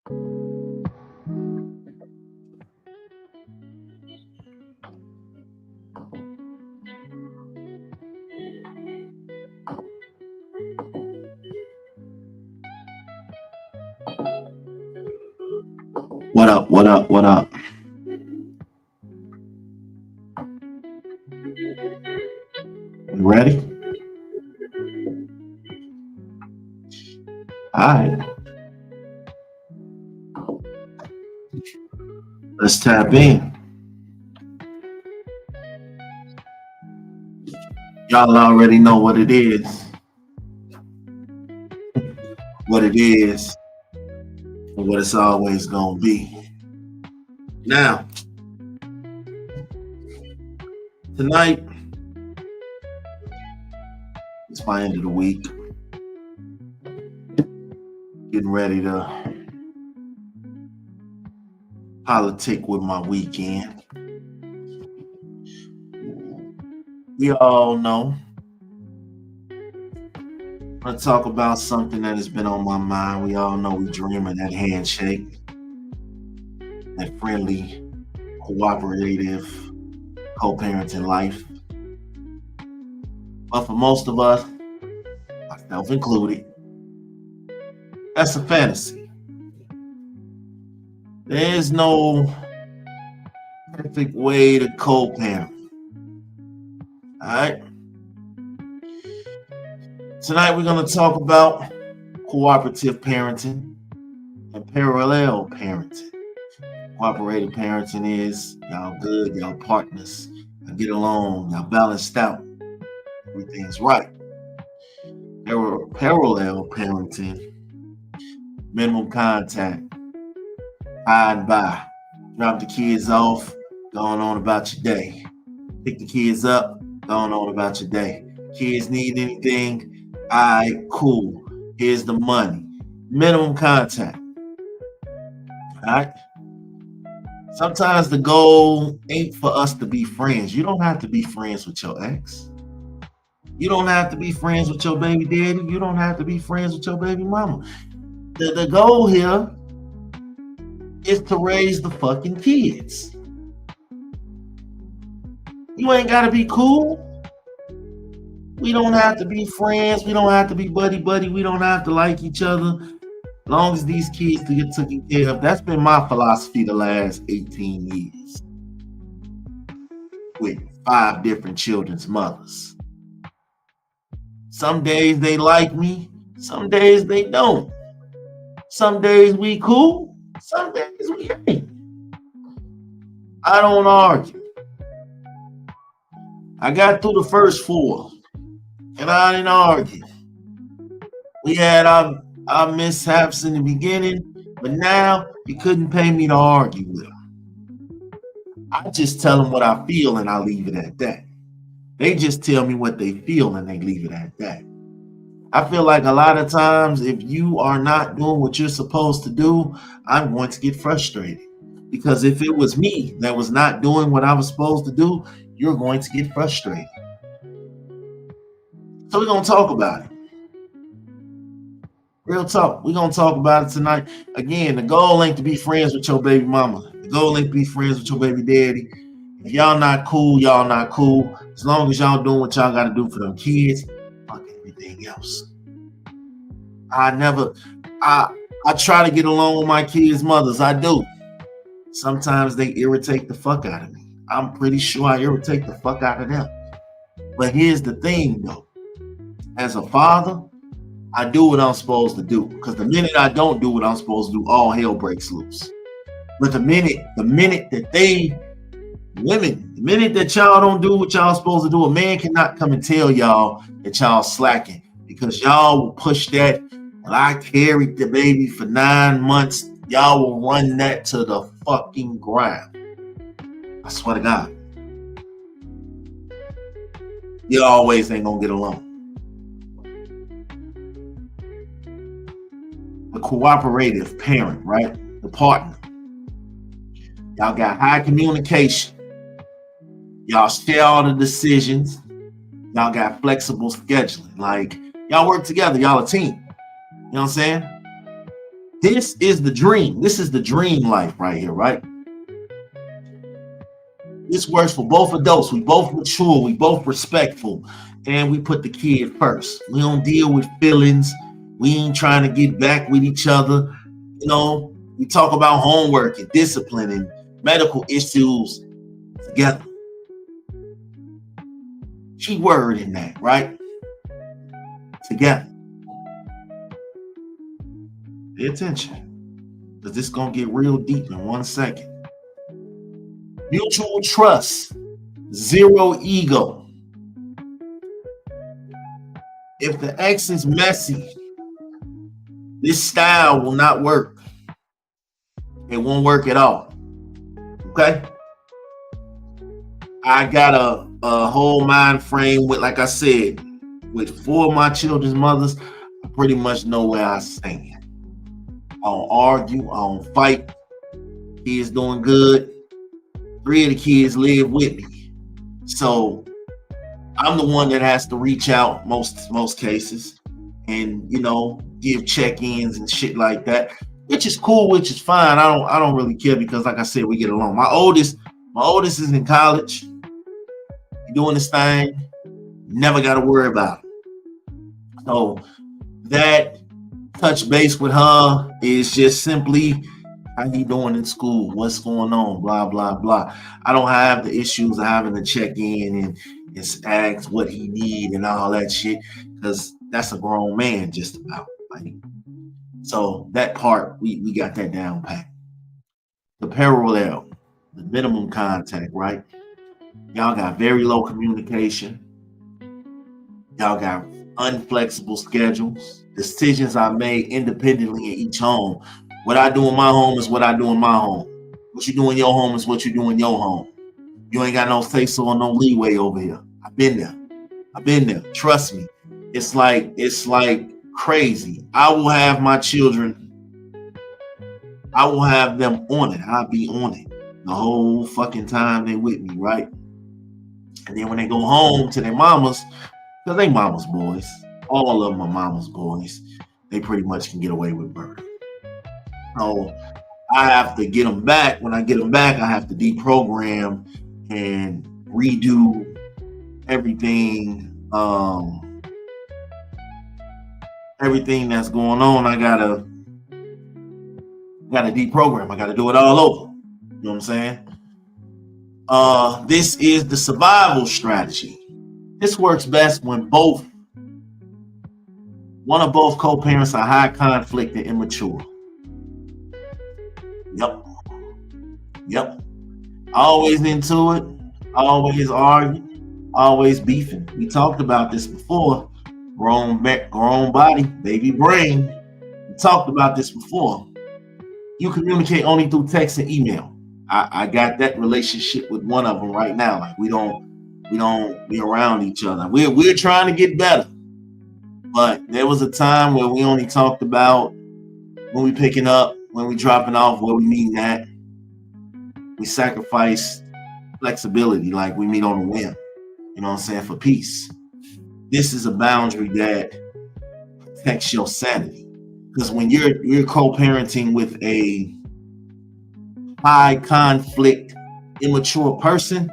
What up? What up? What up? You ready? All right. Let's tap in. Y'all already know what it is. What it is, and what it's always gonna be. Now, tonight, it's my end of the week. Getting ready to politic with my weekend. We all know I'm gonna talk about something that has been on my mind. We all know we dream of that handshake, that friendly, cooperative, co-parenting life. But for most of us, myself included, that's a fantasy. There is no perfect way to co-parent. All right. Tonight we're going to talk about cooperative parenting and parallel parenting. Cooperative parenting is y'all good, y'all partners, y'all get along, y'all balanced out, everything's right. Parallel parenting, minimum contact, hide by, drop the kids off, going on about your day. Pick the kids up, going on about your day. Kids need anything? All right, cool. Here's the money. Minimum contact. All right. Sometimes the goal ain't for us to be friends. You don't have to be friends with your ex. You don't have to be friends with your baby daddy. You don't have to be friends with your baby mama. The goal here is to raise the fucking kids. You ain't got to be cool. We don't have to be friends. We don't have to be buddy-buddy. We don't have to like each other. As long as these kids to get taken care of. That's been my philosophy the last 18 years. With 5 different children's mothers. Some days they like me. Some days they don't. Some days we cool. Some days we ain't. I don't argue. I got through the first 4. And I didn't argue. We had our mishaps in the beginning, but now you couldn't pay me to argue with them. I just tell them what I feel and I leave it at that. They just tell me what they feel and they leave it at that. I feel like a lot of times if you are not doing what you're supposed to do, I'm going to get frustrated. Because if it was me that was not doing what I was supposed to do, you're going to get frustrated. So we're going to talk about it. Real talk. We're going to talk about it tonight. Again, the goal ain't to be friends with your baby mama. The goal ain't to be friends with your baby daddy. If y'all not cool, y'all not cool. As long as y'all doing what y'all got to do for them kids, fuck everything else. I try to get along with my kids' mothers. I do. Sometimes they irritate the fuck out of me. I'm pretty sure I irritate the fuck out of them. But here's the thing, though. As a father, I do what I'm supposed to do. Because the minute I don't do what I'm supposed to do, all hell breaks loose. But the minute that y'all don't do what y'all supposed to do, a man cannot come and tell y'all that y'all slacking. Because y'all will push that. Well, I carried the baby for 9 months. Y'all will run that to the fucking ground. I swear to God. You always ain't gonna get along. The cooperative parent, right? The partner. Y'all got high communication. Y'all share all the decisions. Y'all got flexible scheduling. Like, y'all work together. Y'all a team. You know what I'm saying? This is the dream. This is the dream life right here, right? This works for both adults. We both mature, we both respectful, and we put the kid first. We don't deal with feelings. We ain't trying to get back with each other. You know, we talk about homework and discipline and medical issues together. Key word in that, right? Together. Pay attention, because this is going to get real deep in 1 second. Mutual trust, zero ego. If the ex is messy, this style will not work. It won't work at all. Okay? I got a whole mind frame with, like I said, with 4 of my children's mothers. I pretty much know where I stand. I don't argue. I don't fight. Kids doing good. 3 of the kids live with me. So I'm the one that has to reach out most cases and, you know, give check-ins and shit like that, which is cool, which is fine. I don't really care because, like I said, we get along. My oldest is in college. He doing this thing. Never got to worry about it. So that touch base with her is just simply, how you doing in school? What's going on? Blah, blah, blah. I don't have the issues of having to check in and ask what he need and all that shit, because that's a grown man just about. Right? So that part, we got that down pat. The parallel, the minimum contact, right? Y'all got very low communication. Y'all got unflexible schedules. Decisions are made independently in each home. What I do in my home is what I do in my home. What you do in your home is what you do in your home. You ain't got no say-so or no leeway over here. I've been there. Trust me. It's like crazy. I will have my children. I will have them on it. I'll be on it the whole fucking time they with me, right? And then when they go home to their mamas, because they mama's boys, all of them are mama's boys, they pretty much can get away with murder. So I have to get them back. When I get them back, I have to deprogram and redo everything. Everything that's going on, I gotta deprogram. I gotta do it all over. You know what I'm saying? This is the survival strategy. This works best when one or both co-parents are high conflict and immature. Yep. Always into it. Always arguing. Always beefing. We talked about this before. Grown body, baby brain. We talked about this before. You communicate only through text and email. I got that relationship with one of them right now. Like we don't be around each other. We're trying to get better. But there was a time where we only talked about when we picking up, when we dropping off, where we meeting at. We sacrifice flexibility, like we meet on a whim. You know what I'm saying? For peace. This is a boundary that protects your sanity. Because when you're co-parenting with a high conflict, immature person,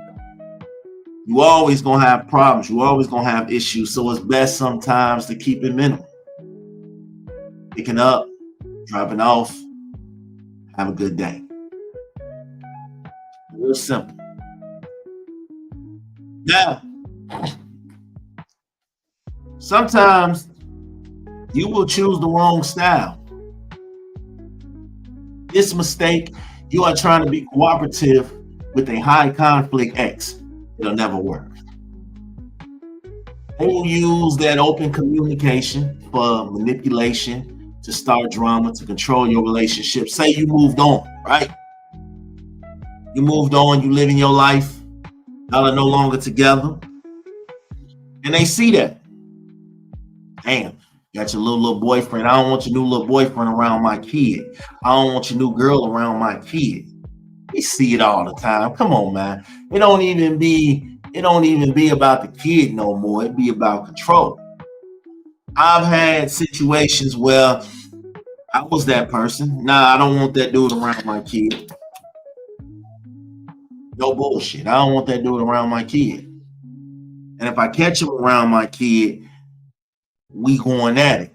you always gonna have problems. You always gonna have issues. So it's best sometimes to keep it minimal. Picking up, dropping off, have a good day. Real simple. Now, sometimes you will choose the wrong style. This mistake, you are trying to be cooperative with a high conflict ex. It'll never work. They will use that open communication for manipulation, to start drama, to control your relationship. Say you moved on, right? You moved on, you living your life, y'all are no longer together. And they see that. Damn, you got your little boyfriend. I don't want your new little boyfriend around my kid. I don't want your new girl around my kid. We see it all the time. Come on, man. It don't even be about the kid no more. It be about control. I've had situations where I was that person. Nah, I don't want that dude around my kid. No bullshit. I don't want that dude around my kid. And if I catch him around my kid, we going at it.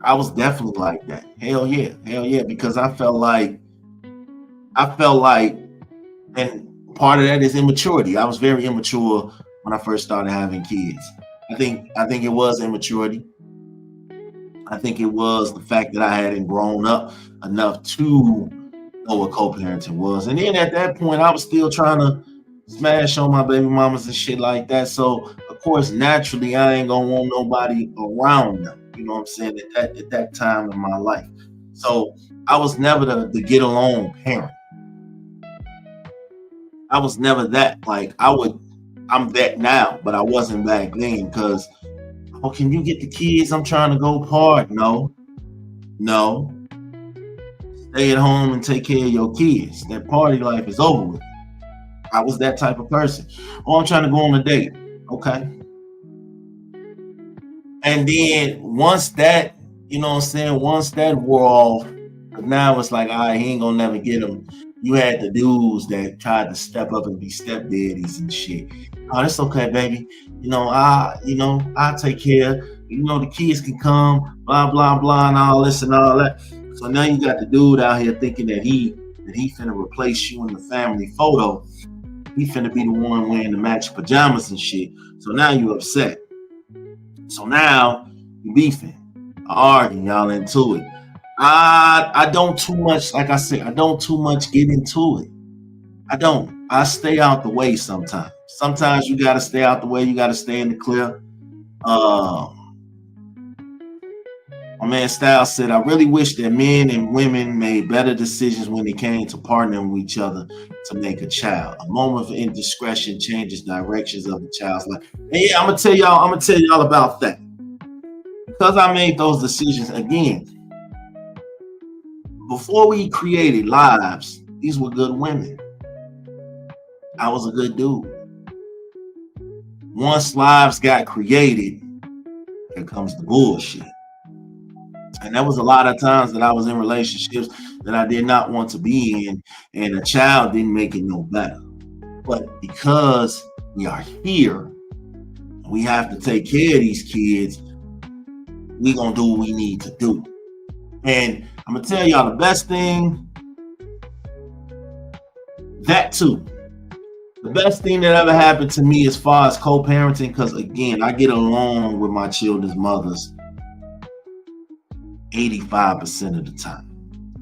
I was definitely like that. Hell yeah. Because I felt like, and part of that is immaturity. I was very immature when I first started having kids. I think it was immaturity. I think it was the fact that I hadn't grown up enough to know what co-parenting was. And then at that point, I was still trying to smash on my baby mamas and shit like that. So of course, naturally, I ain't gonna want nobody around them. You know what I'm saying? At that time in my life. So I was never the get along parent. I was never that. Like I'm that now, but I wasn't back then because, oh, can you get the kids? I'm trying to go part. No. Stay at home and take care of your kids. That party life is over with. I was that type of person. Oh, I'm trying to go on a date. Okay. And then once that, you know what I'm saying, once that wore off, now it's like, all right, he ain't gonna never get them. You had the dudes that tried to step up and be stepdaddies and shit. Oh, that's okay, baby. I'll take care. The kids can come, blah, blah, blah, and all this and all that. So now you got the dude out here thinking that he finna replace you in the family photo. He finna be the one wearing the matching pajamas and shit. So now you upset. So now you beefing, arguing, y'all into it. I don't too much, like I said, I don't too much get into it. I don't. I stay out the way sometimes. Sometimes you gotta stay out the way. You gotta stay in the clear. My man Styles said, I really wish that men and women made better decisions when it came to partnering with each other to make a child. A moment of indiscretion changes directions of the child's life. And yeah, I'm gonna tell y'all about that. Because I made those decisions again. Before we created lives, these were good women. I was a good dude. Once lives got created, here comes the bullshit. And there was a lot of times that I was in relationships that I did not want to be in, and a child didn't make it no better. But because we are here, we have to take care of these kids, we gonna do what we need to do. And I'm gonna tell y'all the best thing, that too. The best thing that ever happened to me as far as co-parenting, because again, I get along with my children's mothers 85% of the time.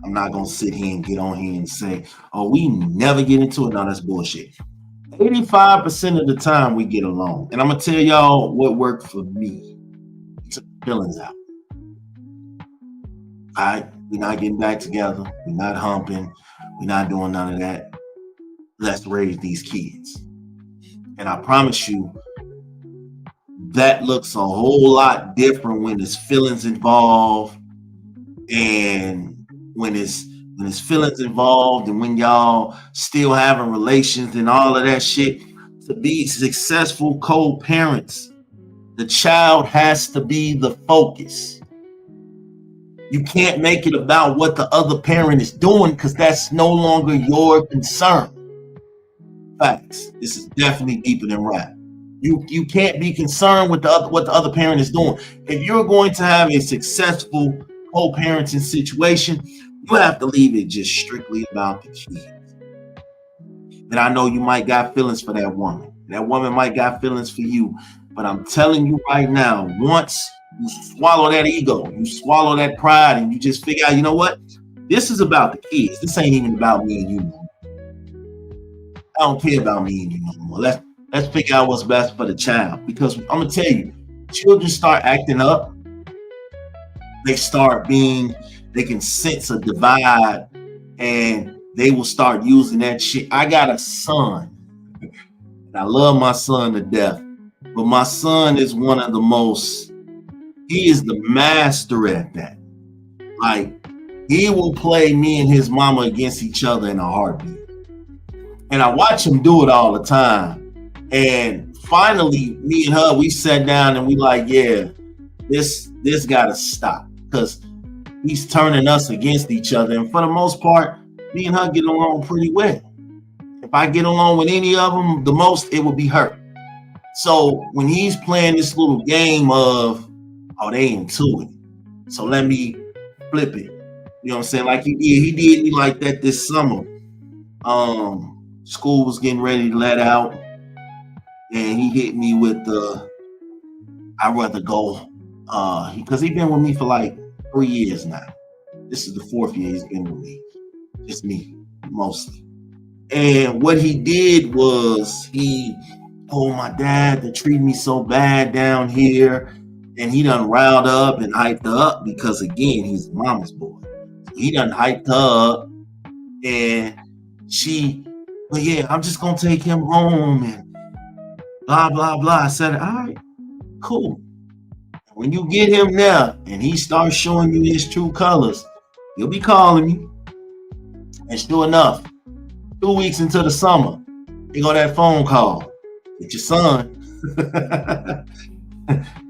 I'm not gonna sit here and get on here and say, oh, we never get into it. No, that's bullshit. 85% of the time we get along. And I'm gonna tell y'all what worked for me. Took the feelings out. All right, we're not getting back together. We're not humping. We're not doing none of that. Let's raise these kids. And I promise you, that looks a whole lot different when there's feelings involved, and when it's feelings involved, and when y'all still having relations and all of that shit. To be successful co-parents, the child has to be the focus. You can't make it about what the other parent is doing, because that's no longer your concern. Facts. This is definitely deeper than rap. You can't be concerned with what the other parent is doing. If you're going to have a successful co-parenting situation, you have to leave it just strictly about the kids. And I know you might got feelings for that woman. That woman might got feelings for you. But I'm telling you right now, once you swallow that ego, you swallow that pride, and you just figure out, you know what? This is about the kids. This ain't even about me and you no more. I don't care about me and you no more. Let's figure out what's best for the child. Because I'm gonna tell you, children start acting up. They can sense a divide, and they will start using that shit. I got a son, and I love my son to death, but my son is he is the master at that. Like, he will play me and his mama against each other in a heartbeat. And I watch him do it all the time. And finally, me and her, we sat down and we like, yeah, this gotta stop. Because he's turning us against each other. And for the most part, me and her get along pretty well. If I get along with any of them, the most it would be her. So when he's playing this little game of, oh, they into it, so let me flip it. You know what I'm saying? Like he did me like that this summer. School was getting ready to let out, and he hit me with the, I'd rather go, because he's been with me for like 3 years now. This is the 4th year he's been with me. Just me, mostly. And what he did was he told my dad to treat me so bad down here, and he done riled up and hyped her up because, again, he's mama's boy. So he done hyped her up, and she, but yeah, I'm just gonna take him home and blah blah blah. I said, all right, cool. When you get him there and he starts showing you his true colors, he'll be calling me. And sure enough, 2 weeks into the summer, he got that phone call. Get your son.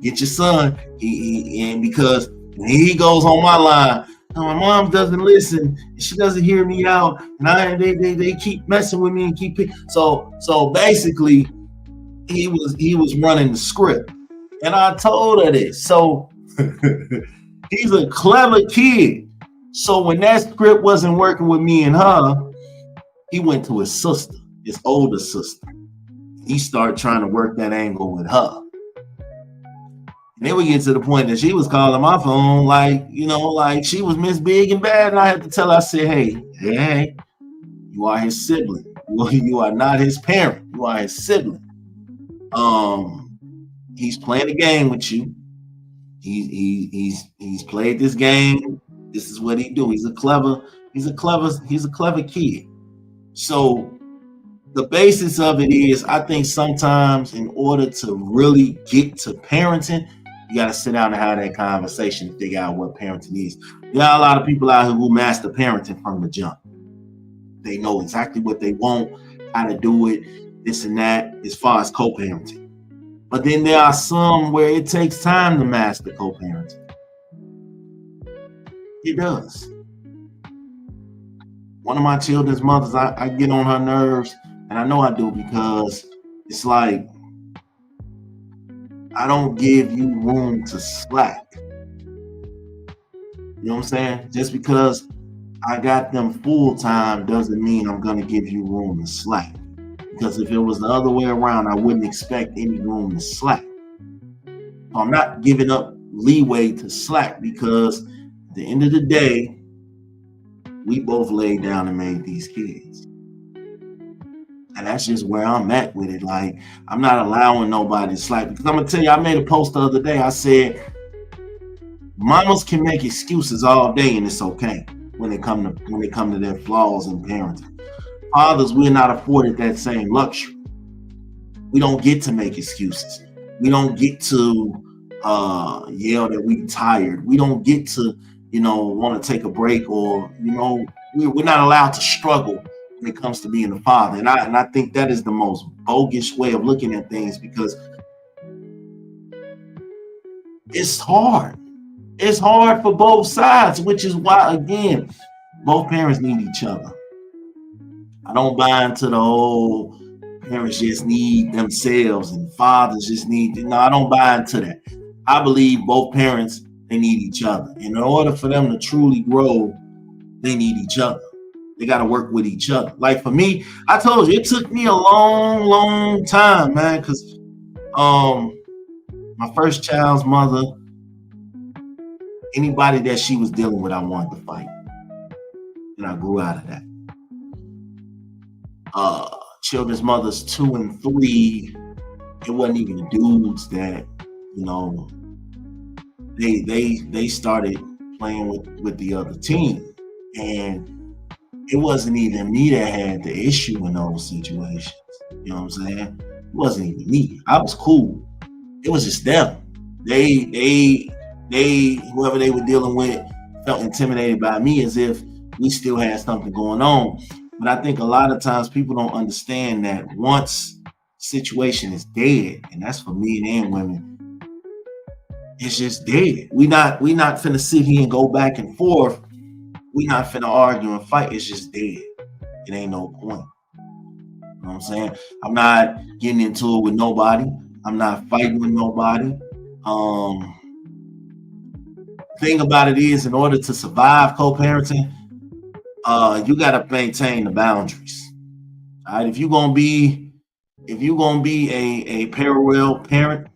Get your son. And because when he goes on my line, my mom doesn't listen. She doesn't hear me out, and they keep messing with me and keep. So basically, he was running the script, and I told her this. So he's a clever kid. So when that script wasn't working with me and her, he went to his sister, his older sister. He started trying to work that angle with her. And then we get to the point that she was calling my phone like, like she was Miss Big and Bad. And I had to tell her, I said, hey, you are his sibling. You are not his parent. You are his sibling. He's playing a game with you. He's played this game. This is what he do. He's a clever kid. So the basis of it is, I think sometimes in order to really get to parenting, you got to sit down and have that conversation and figure out what parenting is. There are a lot of people out here who master parenting from the jump. They know exactly what they want, how to do it, this and that, as far as co-parenting. But then there are some where it takes time to master co-parenting. It does. One of my children's mothers, I get on her nerves, and I know I do, because it's like, I don't give you room to slack. You know what I'm saying? Just because I got them full time doesn't mean I'm going to give you room to slack. Because if it was the other way around, I wouldn't expect any room to slack. So I'm not giving up leeway to slack, because at the end of the day, we both laid down and made these kids. And that's just where I'm at with it. Like, I'm not allowing nobody to slack. Because I'm going to tell you, I made a post the other day. I said, mamas can make excuses all day, and it's okay when they come to their flaws in parenting. Fathers, we're not afforded that same luxury. We don't get to make excuses. We don't get to yell that we're tired. We don't get to, want to take a break, or, we're not allowed to struggle when it comes to being a father. And I think that is the most bogus way of looking at things, because it's hard. It's hard for both sides, which is why, again, both parents need each other. I don't buy into the whole parents just need themselves and fathers just need. No, I don't buy into that. I believe both parents, they need each other. And in order for them to truly grow, they need each other. They got to work with each other. Like for me, I told you, it took me a long, long time, man, because my first child's mother, anybody that she was dealing with, I wanted to fight. And I grew out of that. Children's mothers 2 and 3, it wasn't even dudes that, they started playing with the other team. And it wasn't even me that had the issue in those situations. You know what I'm saying? It wasn't even me. I was cool. It was just them. They whoever they were dealing with felt intimidated by me, as if we still had something going on. But I think a lot of times people don't understand that once situation is dead, and that's for men and women, It's just dead. We not finna sit here and go back and forth. We not finna argue and fight. It's just dead. It ain't no point. You know what I'm saying? I'm not getting into it with nobody. I'm not fighting with nobody. Um, thing about it is, in order to survive co-parenting, you gotta maintain the boundaries. All right. If you're gonna be a parallel parent,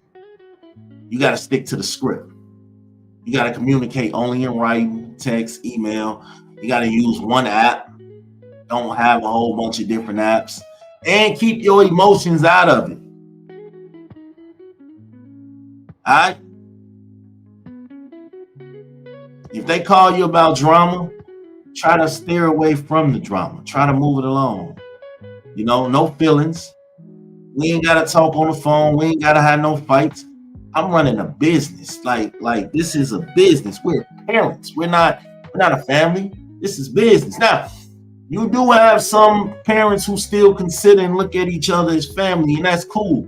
you gotta stick to the script. You gotta communicate only in writing, text, email. You gotta use one app. Don't have a whole bunch of different apps. And keep your emotions out of it. All right. If they call you about drama, try to steer away from the drama. Try to move it along. You know, no feelings. We ain't gotta talk on the phone. We ain't gotta have no fights. I'm running a business. Like this is a business. We're parents. We're not a family. This is business. Now, you do have some parents who still consider and look at each other as family, and that's cool.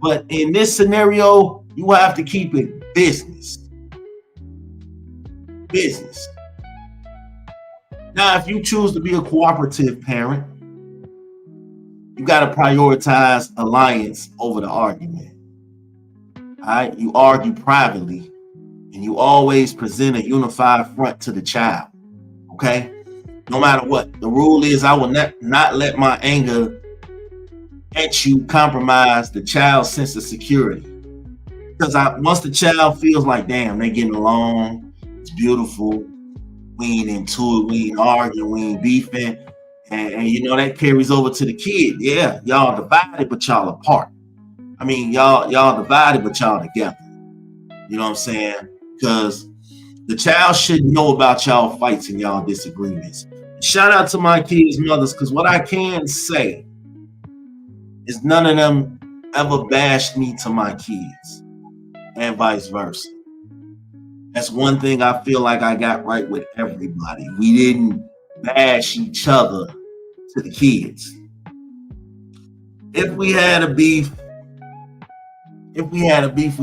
But in this scenario, you have to keep it business. Business. Now, if you choose to be a cooperative parent, you got to prioritize alliance over the argument. All right? You argue privately, and you always present a unified front to the child. Okay? No matter what. The rule is I will not let my anger at you compromise the child's sense of security. Because once the child feels like, damn, they getting along, it's beautiful, we ain't into it, we ain't arguing, we ain't beefing, and you know that carries over to the kid. Yeah, y'all divided, but y'all apart. I mean, y'all divided, but y'all together. You know what I'm saying? Because the child should know about y'all fights and y'all disagreements. Shout out to my kids' mothers, because what I can say is none of them ever bashed me to my kids, and vice versa. That's one thing I feel like I got right with everybody. We didn't bash each other to the kids. If we had a beef, we had a beef,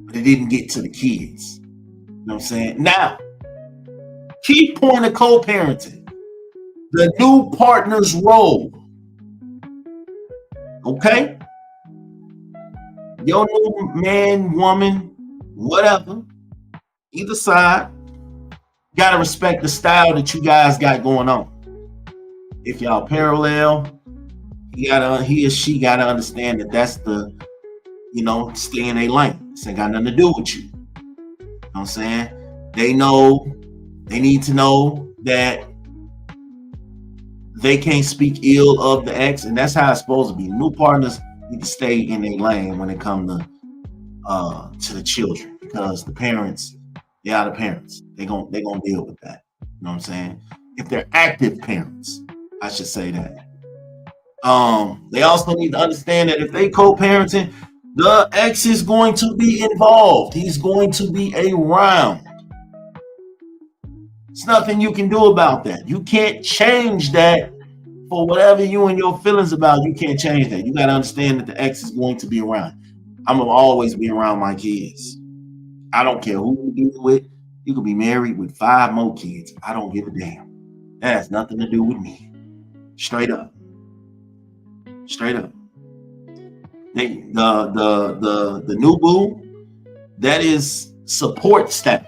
but it didn't get to the kids. You know what I'm saying? Now, key point of co-parenting, the new partner's role. Okay? Your new man, woman, whatever, either side, gotta respect the style that you guys got going on. If y'all parallel, he or she gotta understand that that's the, stay in a lane. This ain't got nothing to do with you. You know what I'm saying? They need to know that they can't speak ill of the ex, and that's how it's supposed to be. New partners need to stay in a lane when it comes to the children, because the parents, they are the parents. They're gonna deal with that. You know what I'm saying? If they're active parents, I should say that. They also need to understand that if they co-parenting, the ex is going to be involved. He's going to be around. There's nothing you can do about that. You can't change that for whatever you and your feelings about. You can't change that. You got to understand that the ex is going to be around. I'm going to always be around my kids. I don't care who you deal with. You could be married with 5 more kids. I don't give a damn. That has nothing to do with me. Straight up. Straight up. The new boo, that is support staff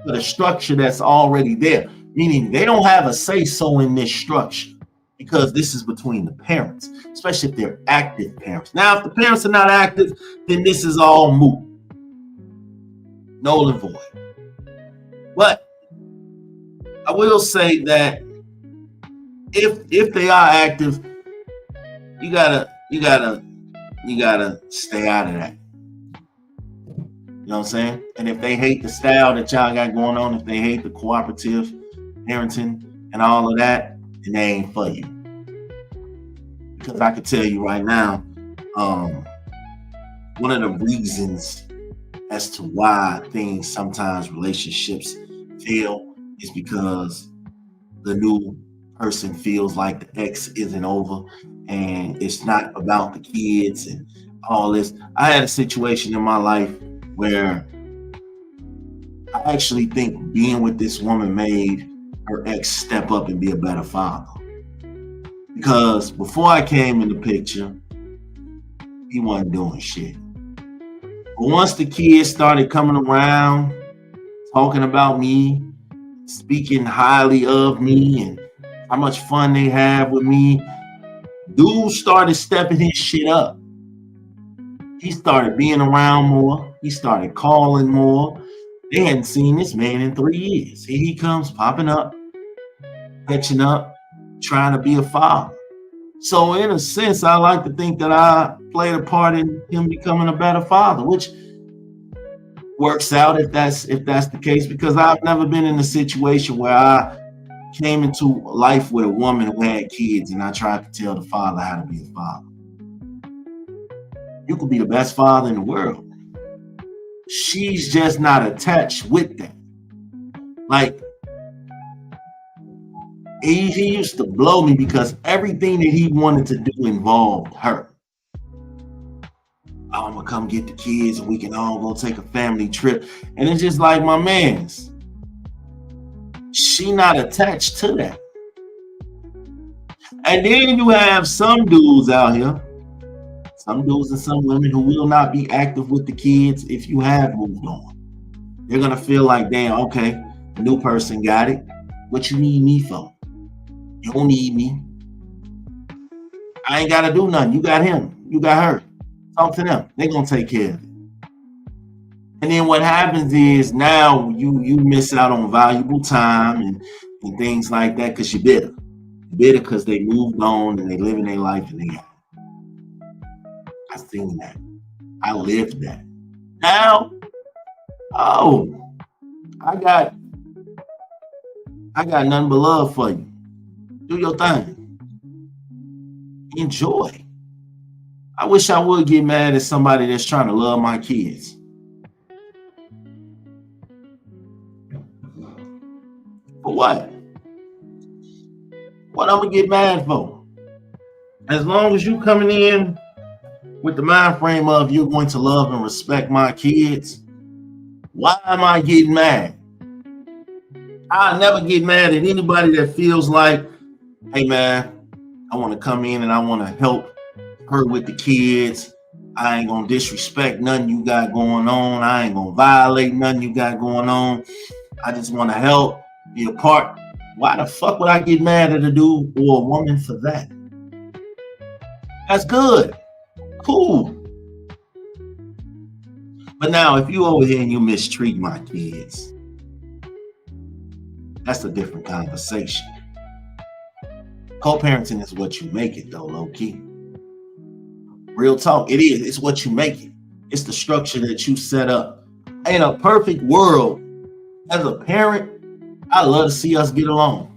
for the structure that's already there. Meaning they don't have a say-so in this structure, because this is between the parents, especially if they're active parents. Now, if the parents are not active, then this is all moot. Null and void. But I will say that if they are active, you gotta stay out of that. You know what I'm saying? And if they hate the style that y'all got going on, if they hate the cooperative parenting and all of that, then they ain't for you. Because I can tell you right now, one of the reasons as to why sometimes relationships fail is because the new person feels like the ex isn't over, and it's not about the kids and all this. I had a situation in my life where I actually think being with this woman made her ex step up and be a better father. Because before I came in the picture, he wasn't doing shit. But once the kids started coming around, talking about me, speaking highly of me, and how much fun they have with me, dude started stepping his shit up. He started being around more. He started calling more. They hadn't seen this man in 3 years. Here he comes, popping up, catching up, trying to be a father. So in a sense, I like to think that I played a part in him becoming a better father, which works out if that's the case, because I've never been in a situation where I came into life with a woman who had kids and I tried to tell the father how to be a father. You could be the best father in the world. She's just not attached with that. Like, he used to blow me because everything that he wanted to do involved her. I'm gonna come get the kids and we can all go take a family trip. And it's just like, my man's, she not attached to that. And then you have some dudes out here, some dudes and some women who will not be active with the kids if you have moved on. They're gonna feel like, damn, okay, the new person got it. What you need me for? You don't need me. I ain't gotta do nothing. You got him. You got her. Talk to them. They're gonna take care of it. And then what happens is now you miss out on valuable time and things like that because you're bitter. You're bitter because they moved on and they living their life and they got it. I seen that. I lived that. Now, I got nothing but love for you. Do your thing. Enjoy. I wish I would get mad at somebody that's trying to love my kids. For what? What I'm gonna get mad for? As long as you coming in with the mind frame of you're going to love and respect my kids, why am I getting mad? I never get mad at anybody that feels like, hey man, I want to come in and I want to help her with the kids. I ain't gonna disrespect nothing you got going on. I ain't gonna violate nothing you got going on. I just want to help, be a part. Why the fuck would I get mad at a dude or a woman for that? That's good. Cool. But now if you over here and you mistreat my kids, that's a different conversation. Co-parenting is what you make it though, low key. Real talk, it is. It's what you make it. It's the structure that you set up. In a perfect world, as a parent, I love to see us get along.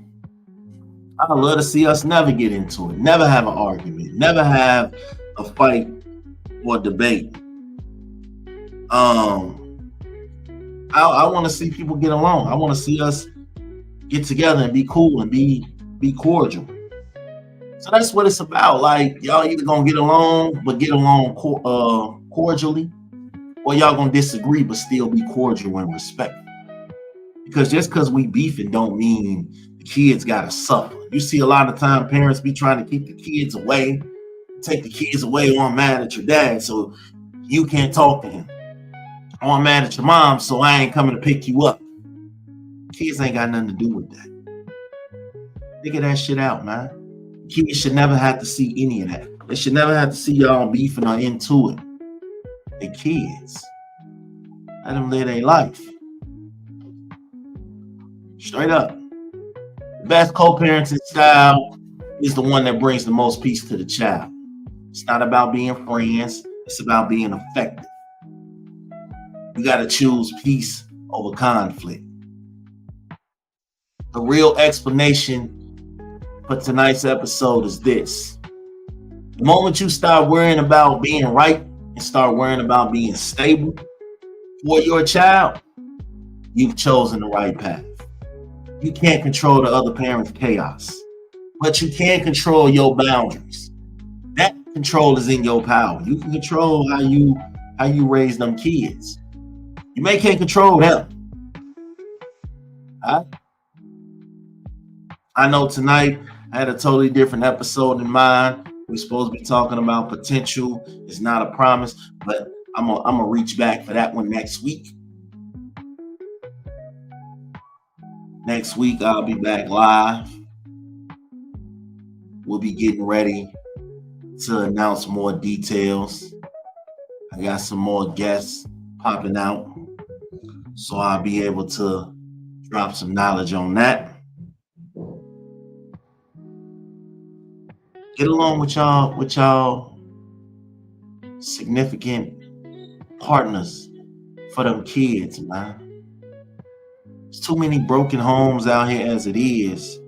I love to see us never get into it, never have an argument, never have a fight or debate. I want to see people get along. I want to see us get together and be cool and be cordial. So that's what it's about. Like, y'all either gonna get along, but get along cordially, or y'all gonna disagree, but still be cordial and respectful. Because just because we beefing don't mean the kids gotta suffer. You see a lot of time parents be trying to keep the kids away, take the kids away, or I'm mad at your dad, so you can't talk to him. Or I'm mad at your mom, so I ain't coming to pick you up. Kids ain't got nothing to do with that. Figure that shit out, man. Kids should never have to see any of that. They should never have to see y'all beefing or into it. The kids, let them live their life. Straight up. The best co-parenting style is the one that brings the most peace to the child. It's not about being friends. It's about being effective. You got to choose peace over conflict. The real explanation for tonight's episode is this. The moment you start worrying about being right and start worrying about being stable for your child, you've chosen the right path. You can't control the other parent's chaos, but you can control your boundaries. That control is in your power. You can control how you raise them kids. You may can't control them. I know tonight I had a totally different episode in mind. We're supposed to be talking about potential. It's not a promise, but I'm gonna reach back for that one next week. Next week I'll be back live. We'll be getting ready to announce more details. I got some more guests popping out, so I'll be able to drop some knowledge on that. Get along with y'all significant partners for them kids, man. There's too many broken homes out here as it is.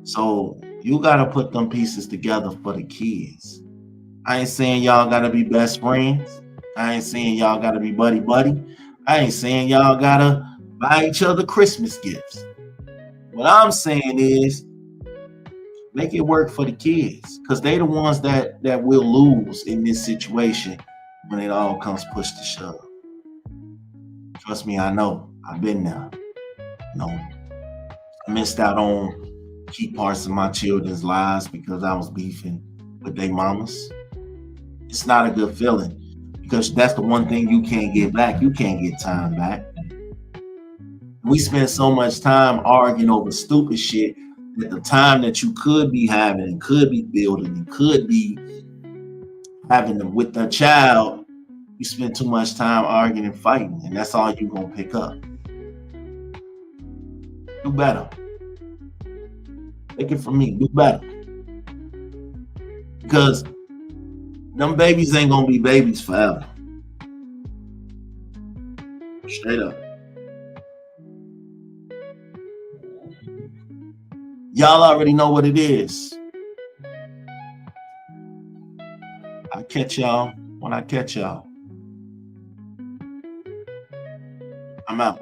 So you gotta put them pieces together for the kids. I ain't saying y'all gotta be best friends. I ain't saying y'all gotta be buddy. I ain't saying y'all gotta buy each other Christmas gifts. What I'm saying is make it work for the kids, because they the ones that will lose in this situation when it all comes push to shove. Trust me, I know. I've been there. I missed out on key parts of my children's lives because I was beefing with their mamas. It's not a good feeling, because that's the one thing you can't get back. You can't get time back. We spend so much time arguing over stupid shit that the time that you could be having and could be building and could be having them with the child, you spend too much time arguing and fighting, and that's all you're gonna pick up. Do better. Take it from me. Do better. Because them babies ain't gonna be babies forever. Straight up. Y'all already know what it is. I catch y'all when I catch y'all. I'm out.